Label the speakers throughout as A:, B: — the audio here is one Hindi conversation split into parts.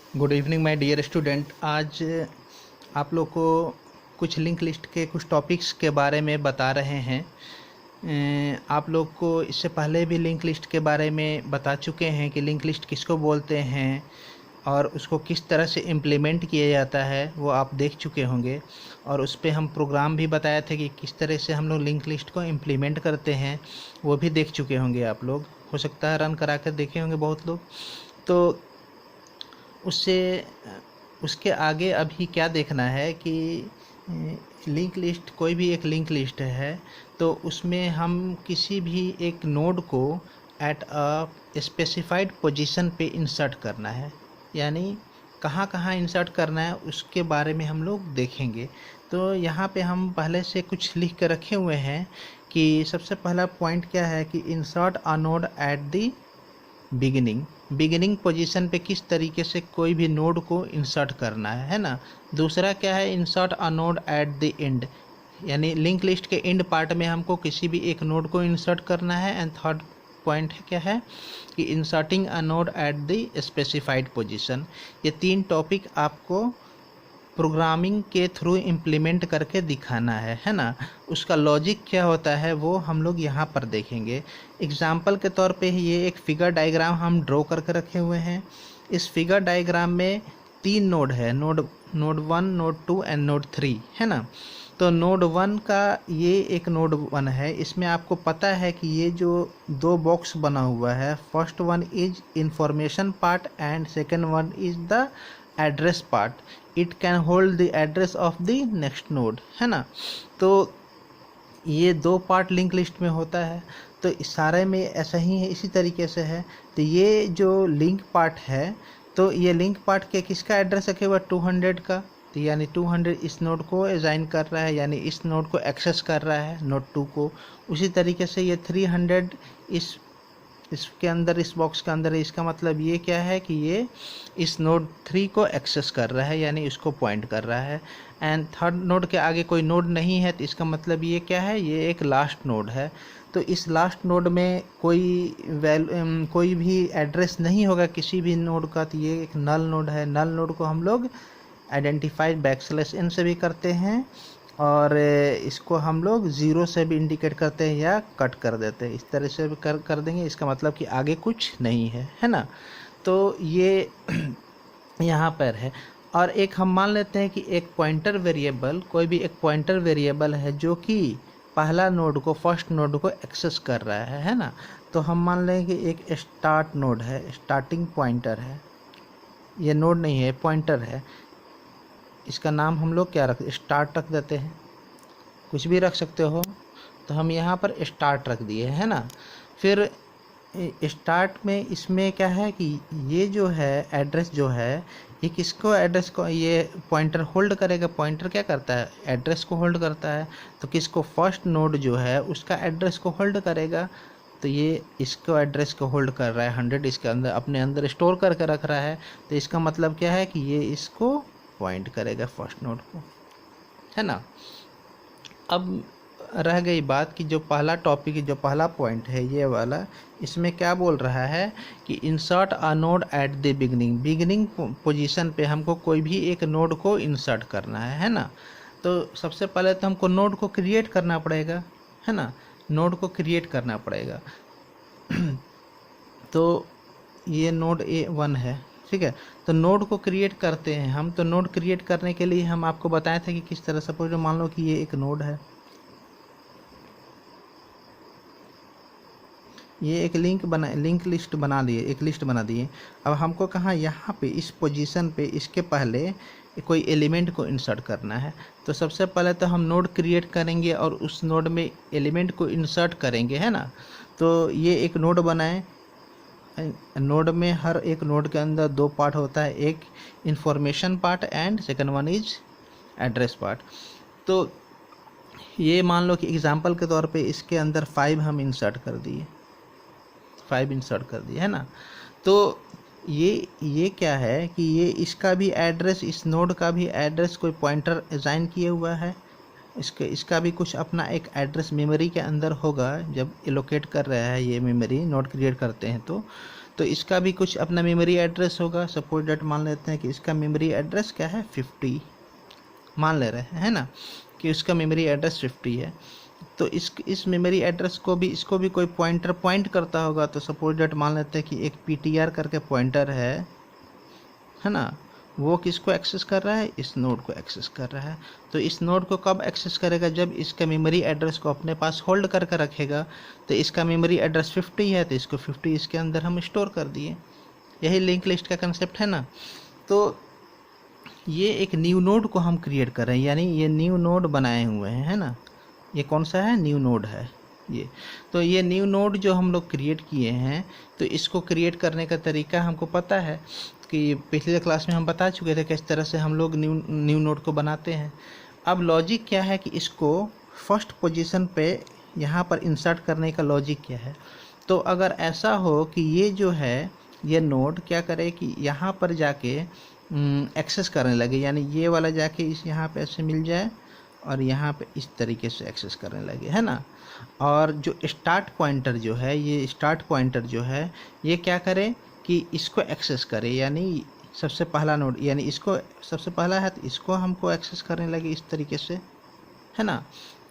A: Good evening my dear student. आज आप लोग को कुछ लिंक लिस्ट के कुछ टॉपिक्स के बारे में बता रहे हैं। आप लोग को इससे पहले भी लिंक लिस्ट के बारे में बता चुके हैं कि लिंक लिस्ट किसको बोलते हैं और उसको किस तरह से इम्प्लीमेंट किया जाता है, वो आप देख चुके होंगे। और उस पर हम प्रोग्राम भी बताए थे कि किस तरह से हम लोग लिंक लिस्ट को इम्प्लीमेंट करते हैं, वो भी देख चुके होंगे आप लोग। हो सकता है रन करा कर देखे होंगे बहुत लोग। तो उससे उसके आगे अभी क्या देखना है कि लिंक लिस्ट, कोई भी एक लिंक लिस्ट है तो उसमें हम किसी भी एक नोड को एट अ स्पेसिफाइड पोजीशन पे इंसर्ट करना है, यानी कहाँ कहाँ इंसर्ट करना है उसके बारे में हम लोग देखेंगे। तो यहाँ पे हम पहले से कुछ लिख कर रखे हुए हैं कि सबसे पहला पॉइंट क्या है कि insert a node at the beginning position पे किस तरीके से कोई भी नोड को इंसर्ट करना है ना। दूसरा क्या है, insert a node at the end, यानी लिंक लिस्ट के एंड पार्ट में हमको किसी भी एक नोड को इंसर्ट करना है। एंड थर्ड पॉइंट है क्या है कि inserting a node at the specified position. ये तीन टॉपिक आपको प्रोग्रामिंग के थ्रू इम्प्लीमेंट करके दिखाना है ना। उसका लॉजिक क्या होता है वो हम लोग यहाँ पर देखेंगे। एग्जाम्पल के तौर पे ये एक फिगर डायग्राम हम ड्रॉ करके रखे हुए हैं। इस फिगर डायग्राम में तीन नोड है, नोड 1, नोड 2 एंड नोड 3 है ना। तो नोड 1 का ये एक नोड 1 है, इसमें आपको पता है कि ये जो दो बॉक्स बना हुआ है, first one is information part and second one is the address part. It can hold the address of the next node है ना। तो ये दो पार्ट लिंक लिस्ट में होता है, तो इस सारे में ऐसा ही है, इसी तरीके से है। तो ये जो लिंक पार्ट है, तो ये लिंक पार्ट के किसका एड्रेस रखे हुआ, 200 का। तो यानी 200 इस नोड को असाइन कर रहा है, यानी इस नोड को एक्सेस कर रहा है, नोड 2 को। उसी तरीके से ये 300 इसके अंदर, इस बॉक्स के अंदर है। इसका मतलब ये क्या है कि ये इस नोड 3 को एक्सेस कर रहा है, यानी इसको पॉइंट कर रहा है। एंड थर्ड नोड के आगे कोई नोड नहीं है, तो इसका मतलब ये क्या है, ये एक लास्ट नोड है। तो इस लास्ट नोड में कोई भी एड्रेस नहीं होगा किसी भी नोड का, तो ये एक नल नोड है। नल नोड को हम लोग आइडेंटिफाइड \n से भी करते हैं, और इसको हम लोग 0 से भी इंडिकेट करते हैं या कट कर देते हैं। इस तरह से भी कर देंगे, इसका मतलब कि आगे कुछ नहीं है ना। तो ये यहाँ पर है। और एक हम मान लेते हैं कि एक पॉइंटर वेरिएबल, कोई भी एक पॉइंटर वेरिएबल है जो कि पहला नोड को, फर्स्ट नोड को एक्सेस कर रहा है ना। तो हम मान लें कि एक स्टार्ट नोड है, स्टार्टिंग पॉइंटर है। ये नोड नहीं है, पॉइंटर है। इसका नाम हम लोग क्या रख, स्टार्ट रख देते हैं, कुछ भी रख सकते हो। तो हम यहाँ पर स्टार्ट रख दिए है ना। फिर स्टार्ट में इसमें क्या है कि ये जो है एड्रेस जो है, ये किसको, एड्रेस को ये पॉइंटर होल्ड करेगा। पॉइंटर क्या करता है, एड्रेस को होल्ड करता है। तो किसको, फर्स्ट नोड जो है उसका एड्रेस को होल्ड करेगा। तो ये इसको एड्रेस को होल्ड कर रहा है, 100 इसके अंदर अपने अंदर स्टोर करके रख रहा है। तो इसका मतलब क्या है कि ये इसको पॉइंट करेगा, फर्स्ट नोड को, है ना। अब रह गई बात कि जो पहला टॉपिक, जो पहला पॉइंट है ये वाला, इसमें क्या बोल रहा है कि insert a node at the beginning position पे हमको कोई भी एक नोड को इंसर्ट करना है ना। तो सबसे पहले तो हमको नोड को क्रिएट करना पड़ेगा, है ना। नोड को क्रिएट करना पड़ेगा। तो ये नोड A1 है, ठीक है। तो नोड को क्रिएट करते हैं हम। तो नोड क्रिएट करने के लिए हम आपको बताए थे कि किस तरह, सपोज मान लो कि ये एक नोड है, ये एक लिंक लिस्ट बना लिए, एक लिस्ट बना दिए। अब हमको कहाँ, यहाँ पे इस पोजीशन पे इसके पहले कोई एलिमेंट को इंसर्ट करना है। तो सबसे पहले तो हम नोड क्रिएट करेंगे और उस नोड में एलिमेंट को इंसर्ट करेंगे, है ना। तो ये एक नोड बनाए। नोड में हर एक नोड के अंदर दो पार्ट होता है, एक information part and second one is address part. तो ये मान लो कि एग्जांपल के तौर पे इसके अंदर 5 हम इंसर्ट कर दिए, 5 इंसर्ट कर दिए, है ना। तो ये क्या है कि ये इसका भी एड्रेस, इस नोड का भी एड्रेस कोई पॉइंटर असाइन किए हुआ है। इसका भी कुछ अपना एक एड्रेस मेमोरी के अंदर होगा, जब एलोकेट कर रहा है ये मेमोरी, नोड क्रिएट करते हैं। तो तो इसका भी कुछ अपना मेमोरी एड्रेस होगा। सपोज दैट मान लेते हैं कि इसका मेमोरी एड्रेस क्या है 50, मान ले रहे हैं, है ना, कि उसका मेमोरी एड्रेस 50 है। तो इस मेमोरी एड्रेस को भी, इसको भी कोई पॉइंटर पॉइंट करता होगा। तो सपोज दैट मान लेते हैं कि एक PTR करके पॉइंटर है ना, वो किसको एक्सेस कर रहा है, इस नोड को एक्सेस कर रहा है। तो इस नोड को कब एक्सेस करेगा, जब इसका मेमोरी एड्रेस को अपने पास होल्ड करके रखेगा। तो इसका मेमोरी एड्रेस 50 है, तो इसको 50 इसके अंदर हम स्टोर कर दिए। यही लिंक लिस्ट का कंसेप्ट है ना। तो ये एक न्यू नोड को हम क्रिएट कर रहे हैं, यानी ये न्यू नोड बनाए हुए हैं, है ना। ये कौन सा है, न्यू नोड है ये। तो ये न्यू नोड जो हम लोग क्रिएट किए हैं, तो इसको क्रिएट करने का तरीका हमको पता है कि पिछले क्लास में हम बता चुके थे किस तरह से हम लोग न्यू नोड को बनाते हैं। अब लॉजिक क्या है कि इसको फर्स्ट पोजीशन पे यहाँ पर इंसर्ट करने का लॉजिक क्या है। तो अगर ऐसा हो कि ये जो है ये नोड क्या करे कि यहाँ पर जाके एक्सेस करने लगे, यानी ये वाला जाके इस यहाँ पे ऐसे मिल जाए और यहाँ पे इस तरीके से एक्सेस करने लगे, है ना। और जो स्टार्ट पॉइंटर जो है, ये स्टार्ट पॉइंटर जो है ये क्या करे कि इसको एक्सेस करे, यानी सबसे पहला नोड, यानी इसको सबसे पहला है तो इसको हमको एक्सेस करने लगे इस तरीके से, है ना।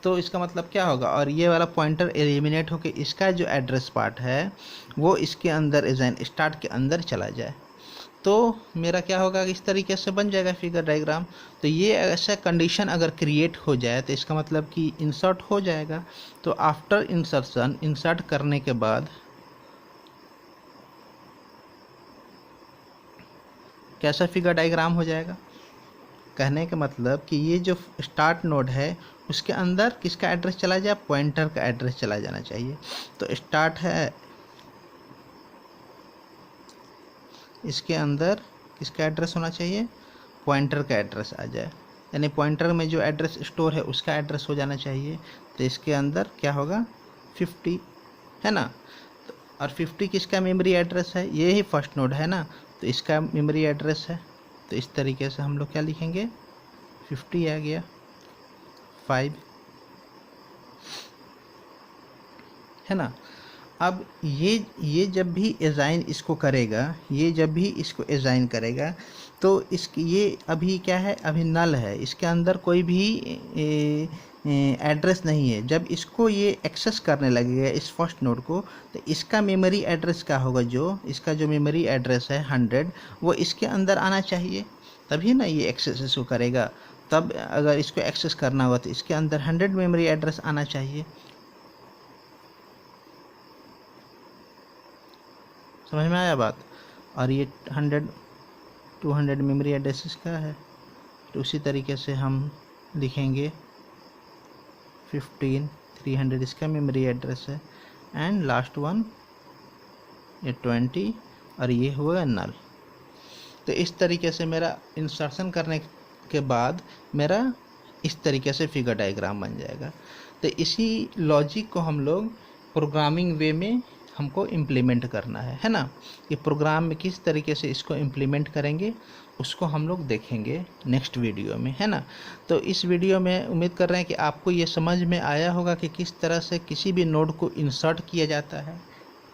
A: तो इसका मतलब क्या होगा, और ये वाला पॉइंटर एलिमिनेट होकर इसका जो एड्रेस पार्ट है वो इसके अंदर स्टार्ट के अंदर चला जाए। तो मेरा क्या होगा कि इस तरीके से बन जाएगा फिगर डायग्राम। तो ये ऐसा कंडीशन अगर क्रिएट हो जाए तो इसका मतलब कि इंसर्ट हो जाएगा। तो आफ्टर इंसर्शन, इंसर्ट करने के बाद कैसा फिगर डायग्राम हो जाएगा, कहने का मतलब कि ये जो स्टार्ट नोड है उसके अंदर किसका एड्रेस चला जाए, पॉइंटर का एड्रेस चला जाना चाहिए। तो स्टार्ट है, इसके अंदर किसका एड्रेस होना चाहिए, पॉइंटर का एड्रेस आ जाए, यानी पॉइंटर में जो एड्रेस स्टोर है उसका एड्रेस हो जाना चाहिए। तो इसके अंदर क्या होगा 50, है ना। तो और 50 किसका मेमोरी एड्रेस है, ये ही फर्स्ट नोड है ना, तो इसका मेमोरी एड्रेस है। तो इस तरीके से हम लोग क्या लिखेंगे, 50 आ गया 5, है ना। अब ये जब भी असाइन इसको करेगा, ये जब भी इसको असाइन करेगा तो इसकी ये अभी क्या है, अभी नल है, इसके अंदर कोई भी एड्रेस नहीं है। जब इसको ये एक्सेस करने लगेगा इस फर्स्ट नोड को, तो इसका मेमोरी एड्रेस क्या होगा, जो इसका जो मेमोरी एड्रेस है 100, वो इसके अंदर आना चाहिए, तभी ना ये एक्सेस इसको करेगा। तब अगर इसको एक्सेस करना होगा तो इसके अंदर 100 मेमोरी एड्रेस आना चाहिए। समझ में आया बात। और ये 200 मेमोरी एड्रेस इसका है। तो उसी तरीके से हम लिखेंगे 15, 300 इसका मेमोरी एड्रेस है, एंड लास्ट वन ये 20, और ये हुआ नल। तो इस तरीके से मेरा इंसर्शन करने के बाद मेरा इस तरीके से फिगर डायग्राम बन जाएगा। तो इसी लॉजिक को हम लोग प्रोग्रामिंग वे में हमको इम्प्लीमेंट करना है ना। ये प्रोग्राम में किस तरीके से इसको इम्प्लीमेंट करेंगे उसको हम लोग देखेंगे नेक्स्ट वीडियो में, है ना। तो इस वीडियो में उम्मीद कर रहे हैं कि आपको ये समझ में आया होगा कि किस तरह से किसी भी नोड को इंसर्ट किया जाता है।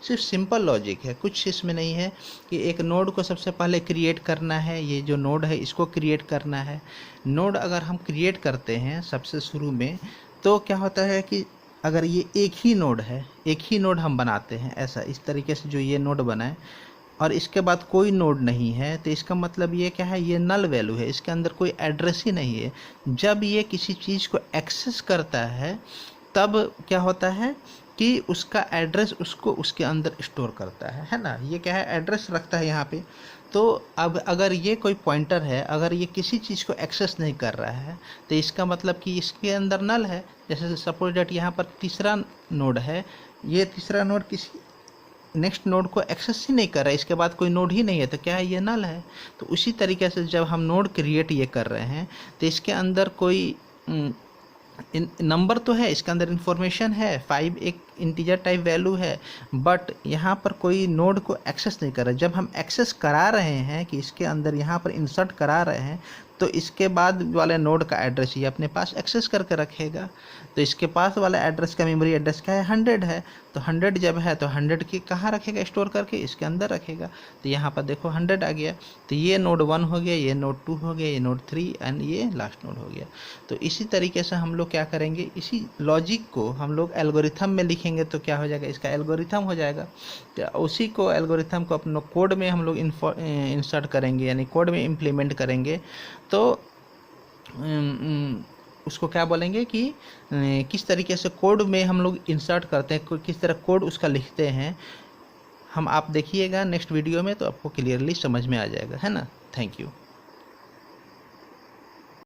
A: सिर्फ सिंपल लॉजिक है, कुछ इसमें नहीं है कि एक नोड को सबसे पहले क्रिएट करना है, ये जो नोड है इसको क्रिएट करना है। नोड अगर हम क्रिएट करते हैं सबसे शुरू में, तो क्या होता है कि अगर ये एक ही नोड है, एक ही नोड हम बनाते हैं ऐसा, इस तरीके से जो ये नोड बनाए, और इसके बाद कोई नोड नहीं है, तो इसका मतलब ये क्या है, ये नल वैल्यू है, इसके अंदर कोई एड्रेस ही नहीं है। जब ये किसी चीज़ को एक्सेस करता है तब क्या होता है कि उसका एड्रेस उसको उसके अंदर स्टोर करता है ना। ये क्या है, एड्रेस रखता है यहाँ पे। तो अब अगर ये कोई पॉइंटर है, अगर ये किसी चीज़ को एक्सेस नहीं कर रहा है, तो इसका मतलब कि इसके अंदर नल है। जैसे सपोज दैट यहाँ पर तीसरा नोड है, ये तीसरा नोड किसी नेक्स्ट नोड को एक्सेस ही नहीं कर रहा है, इसके बाद कोई नोड ही नहीं है, तो क्या है, ये नल है। तो उसी तरीके से जब हम नोड क्रिएट ये कर रहे हैं तो इसके अंदर कोई नंबर तो है, इसके अंदर इंफॉर्मेशन है, 5 एक इंटीजर टाइप वैल्यू है, बट यहाँ पर कोई नोड को एक्सेस नहीं कर रहा है। जब हम एक्सेस करा रहे हैं कि इसके अंदर यहाँ पर इंसर्ट करा रहे हैं, तो इसके बाद वाले नोड का एड्रेस ये अपने पास एक्सेस करके रखेगा। तो इसके पास वाला एड्रेस का मेमोरी एड्रेस क्या है, 100 है। तो 100 जब है तो 100 की कहाँ रखेगा, स्टोर करके इसके अंदर रखेगा। तो यहाँ पर देखो 100 आ गया। तो ये नोड 1 हो गया, ये नोड 2 हो गया, ये नोड 3 एंड ये लास्ट नोड हो गया। तो इसी तरीके से हम लोग क्या करेंगे, इसी लॉजिक को हम लोग एल्गोरिथम में लिखेंगे तो क्या हो जाएगा, इसका एल्गोरिथम हो जाएगा। तो उसी को एल्गोरिथम को अपने कोड में हम लोग इंसर्ट करेंगे, यानी कोड में इम्प्लीमेंट करेंगे। तो उसको क्या बोलेंगे कि किस तरीके से कोड में हम लोग इंसर्ट करते हैं, किस तरह कोड उसका लिखते हैं, हम आप देखिएगा नेक्स्ट वीडियो में तो आपको क्लियरली समझ में आ जाएगा, है ना। Thank you.